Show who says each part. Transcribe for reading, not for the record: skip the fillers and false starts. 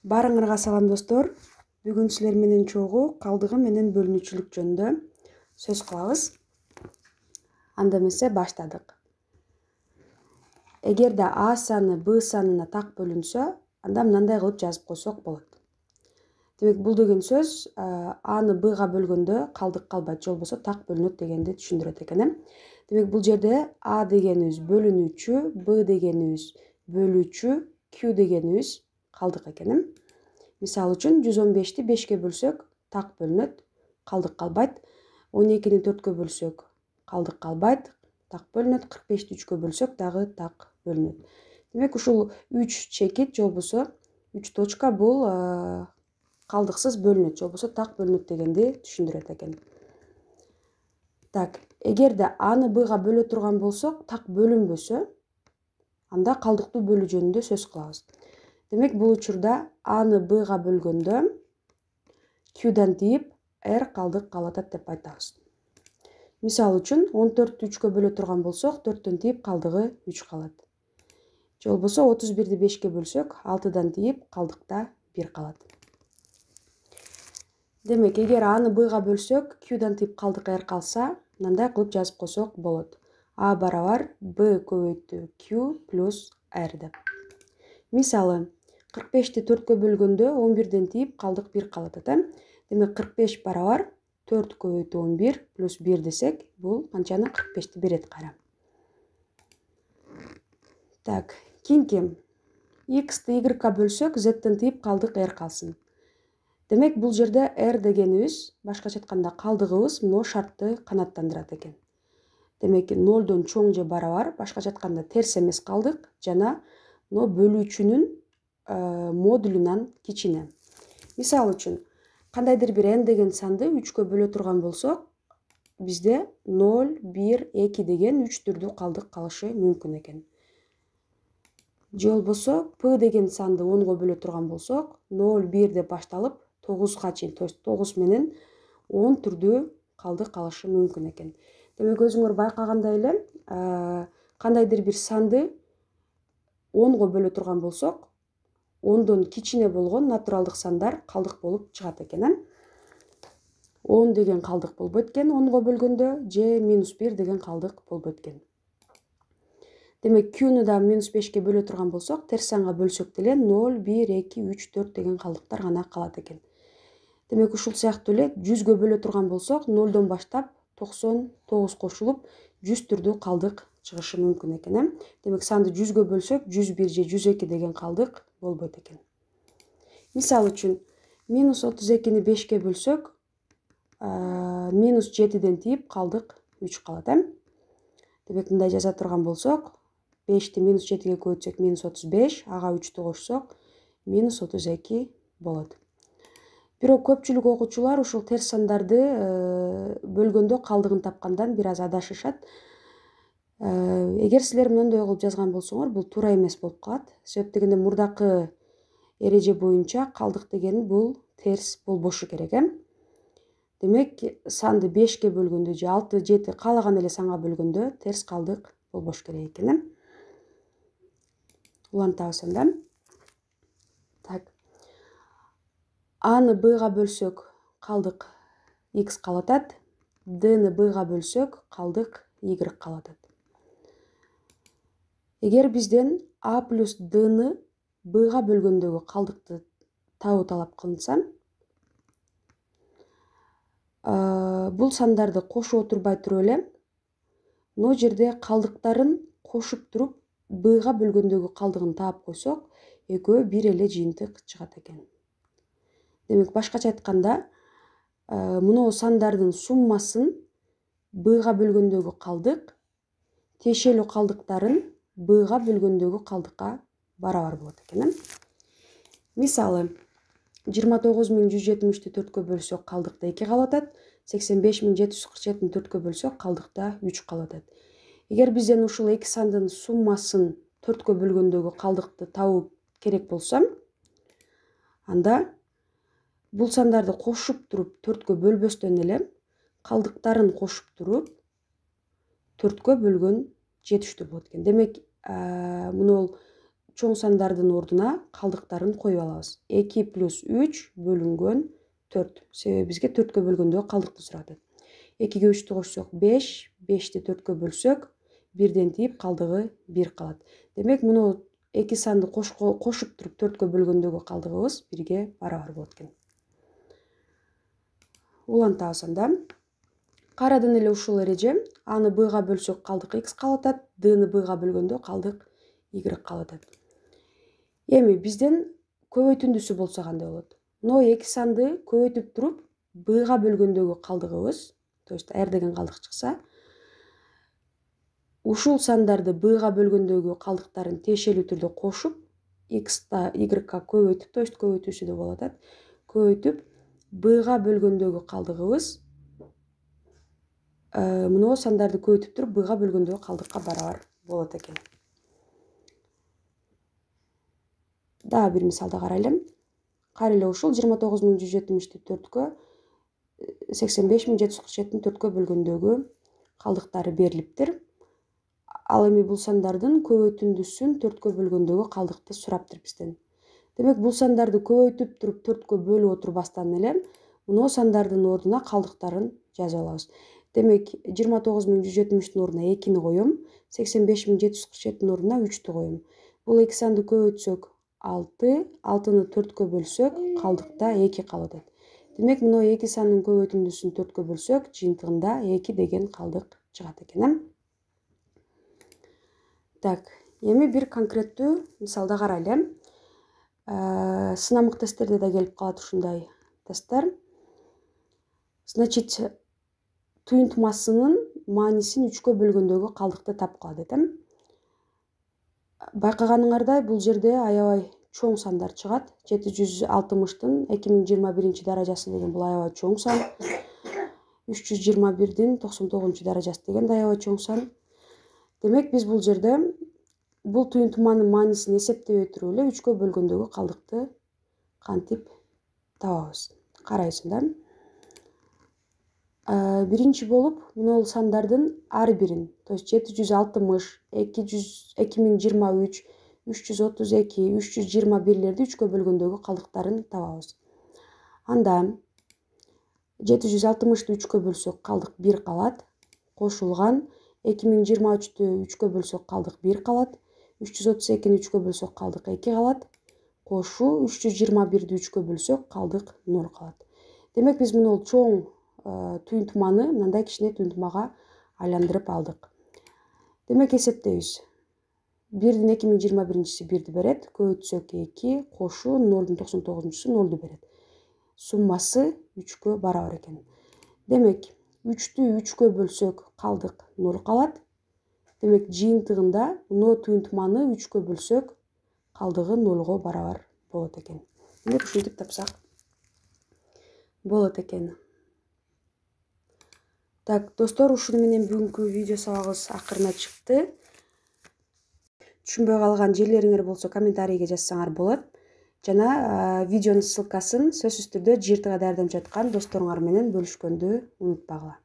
Speaker 1: Барыңарга салам достор. Бүгүн силер менен чогуу калдыгы менен бөлүнүүчүлүк жөнүндө сөз кылабыз. Анда эмесе баштадык. Эгерде А саны Б санына так бөлүнсө, анда мындай кылып жазып койсок болот. Демек бул деген сөз Аны Бга бөлгөндө калдык калбайт, же болбосо так бөлүнөт дегенди түшүндүрөт экен. Демек бул жерде А дегенибиз бөлүнүүчү, Б дегенибиз бөлүүчү, Q дегенибиз калдык экен. Мисалы үчүн 115-ти 5-ке бөлсөк так бөлүнөт, калдык калбайт. 12-ни 4-кө бөлсөк калдык калбайт, так бөлүнөт. 45-ти 3-кө бөлсөк дагы так бөлүнөт. Демек ушул 3 чекит же болбосо 3 точка бул калдыксыз бөлүнөт, же болбосо так бөлүнөт дегенди түшүндүрөт экен. Так, эгерде Аны Бга бөлө турган болсок, так бөлүнбөсө, анда калдыктуу бөлүү жөнүндө сөз кылабыз. Демек бул учурда Аны Бга бөлгөндө Qдан тийип R калдык калатат деп айтабыз. Мисалы үчүн 14-тү 3-кө бөлө турган болсок, 4төн тийип калдыгы 3 калат. Же болбосо 31-ди 5-ке бөлсөк, 6дан тийип калдыкта 1 калат. Демек, эгер Аны Бга бөлсөк, Qдан тийип калдык R калса, мындай кылып жазып койсок болот. А барабар B көбөйтүү Q плюс R деп. Мисалы, 45-ти 4-кө бөлгөндө 11ден тийип калдык 1 калат экен. Демек 45 барабар 4 көбөйтүү 11 плюс 1 десек, бул канчаны 45-ти берет кайра. Так, кийинки X'ти Y-ка бөлсөк, Z'тен тийип калдык R калсын. Демек бул жерде R дегенибиз, башкача айтканда калдыгыбыз мына шартты канааттандырат экен. Демек 0дон чоң же барабар, башкача айтканда терс эмес калдык жана мына бөлүүчүнүн модулунан кичине. Мисалы үчүн, кандайдыр бир n деген санды 3кө бөлө турган болсок, бизде 0, 1, 2 деген 3 түрдүү калдык калышы мүмкүн экен. Же болбосо P деген санды 10го бөлө турган болсок, 0, 1 деп башталып 9га чейин, то есть 9 менен 10 түрдүү калдык калышы мүмкүн экен. Демек өзүңөр байкагандай эле, кандайдыр бир санды 10го бөлө турган болсок, 10дон кичине болгон натуралдык сандар калдык болуп чыгат экен. 10 деген калдык болбойт экен 10го бөлгөндө, же -1 деген калдык болбойт экен. Демек Q'ну да -5ке бөлө турган болсок, терс санга бөлсөк деле 0, 1, 2, 3, 4 деген калдыктар гана калат экен. Демек ушул сыяктуу эле 100гө бөлө турган болсок, 0дон баштап 99 кошулуп 100 түрдүү калдык чыгышы мүмкүн экен. Демек санды 100гө бөлсөк, 101 же 102 деген калдык болбойт экен. Мисалы үчүн, -32-ни 5ке бөлсөк, -7ден тийип калдык 3 калат. Демек мындай жаза турган болсок, 5-ти -7ге көбөйтсөк -35, ага 3тү кошсок, -32 болот. Бирок көпчүлүк окуучулар ушул терс сандарды бөлгөндө калдыгын тапкандан бир аз адашышат. Эгер силер мындай кылып жазган болсоңор, бул туура эмес болуп калат. Себеп дегенде мурдакы эреже боюнча калдык деген бул терс болбошу керек. Демек, санды 5ке бөлгөндө же 6, 7 каалаган эле санга бөлгөндө терс калдык болбош керек экен. Улантабыз анда. Так. Аны Бга бөлсөк, калдык X калатат. Dны Bга бөлсөк, калдык Y калатат. Эгер бизден A плюс Dны Bга бөлгөндөгү калдыкты табуу талап кылынса, бул сандарды кошуп отурбай туруп эле, мына жерде калдыктарын кошуп туруп Bга бөлгөндөгү калдыгын таап койсок, экөө бир эле жыйынтык чыгат экен. Демек башкача айтканда, мына сандардын суммасын Bга бөлгөндөгү калдык тиешелүү калдыктарын Bга бөлгөндөгү калдыкка барабар болот экен. Мисалы, 29173-тү 4кө бөлсөк, калдыкта 2 калатат. 85747-ни 4кө бөлсөк, калдыкта 3 калатат. Эгер бизден ушул эки сандын суммасын 4кө бөлгөндөгү калдыкты табуу керек болсо, анда бул сандарды кошуп туруп 4кө бөлбөстөн эле калдыктарын кошуп туруп 4кө бөлгөн жетиштүү болот экен. Демек, мына чоң сандардын ордуна калдыктарын коюп алабыз. 2 плюс 3 бөлүнгөн 4. Себеби бизге 4кө бөлгөндөгү калдыкты сурап атат. 2ге 3тү кошсок 5, 5ти 4кө бөлсөк 1ден тийип калдыгы 1 калат. Демек муну эки санды кошуп туруп 4кө бөлгөндөгү калдыгыбыз 1ге барабар болот экен. Улантабыз анда. Карадан эле ушул эреже. Аны b-га бөлсөк калдык x калып атат, d-ны b-га бөлгөндө калдык y калып атат. Эми бизден көбөйтүндүсү болсо кандай болот? Мына эки санды көбөйтүп туруп b-га бөлгөндөгү калдыгыбыз, то есть r деген калдык чыкса, ушул сандарды b-га бөлгөндөгү калдыктарын тиешелүү түрдө кошуп, x-та y-га көбөйтүп, то есть көбөйтүүсү деп болуп атат. Көбөйтүп b-га бөлгөндөгү калдыгыбыз мына сандарды көбөйтүп туруп b-га бөлгөндөгү калдыкка барабар болот экен. Дагы бир мисалда карайлы. Кайра эле ушул 29170-ти 4кө 85747-тин 4кө бөлгөндөгү калдыктары берилиптир. Ал эми бул сандардын көбөйтүндүсүн 4кө бөлгөндөгү калдыкты сураптыр бизден. Демек бул сандарды көбөйтүп туруп 4кө бөлүп отурбастан эле мына сандардын ордуна калдыктарын жазып алабыз. Демек 29170-тин ордуна 2-ни коем, 85747-тин ордуна 3-тү коем. Бул эки санды көбөйтсөк 6, 6-ны 4кө бөлсөк калдыкта 2 калып атат. Демек мына эки сандын көбөйтүндүсүн 4кө бөлсөк жыйынтыгында 2 деген калдык чыгат экен. Так, эми бир конкреттүү мисалда карайлы. Сынамык тесттерде да келип калат ушундай тесттер. Значит, туюнтмасынын маанисин 3кө бөлгөндөгү калдыкты тапкыла дейт. Байкаганыңардай бул жерде аябай чоң сандар чыгат. 760-тын 2021 даражасы деген бул аябай чоң сан. 321-дин 99 даражасы деген да аябай чоң сан. Демек биз бул жерде бул туюнтманын маанисин эсептебей туруп эле 3кө бөлгөндөгү калдыкты кантип табабыз. Карайсың да. Биринчи болуп мына сандардын ар бирин, то есть 760, 2023, 332, 321-лерди 3кө бөлгөндөгү калдыктарын табабыз. Анда 760-ты 3кө бөлсөк калдык 1 калат. Кошулган 2023-тү 3кө бөлсөк калдык 1 калат. 332-ни 3кө бөлсөк калдык 2 калат. Кошу 321-ди 3кө бөлсөк калдык 0 калат. Демек биз мына чоң туюнтманы мындай кичине туюнтмага айландырып алдык. Демек эсептейбиз. 1-дин 2021-си 1-ди берет, көбөйтсөк 2, кошу 0-дун 99-су 0-ду берет. Суммасы 3кө барабар экен. Демек 3-тү 3кө бөлсөк калдык 0 калат. Демек жыйынтыгында мына туюнтманы 3кө бөлсөк калдыгы 0го барабар болот экен. Демек ушинтип тапсак болот экен. Так, достор, ушуну менен бүгүнкү видео сабагыбыз акырына чыкты. Түшүнбөй калган жерлериңер болсо комментарийге жазсаңар болот. Жана видеонун ссылкасын сөзсүз түрдө жыртыга даярдап жаткан досторуңар менен бөлүшкөндү унутпагыла.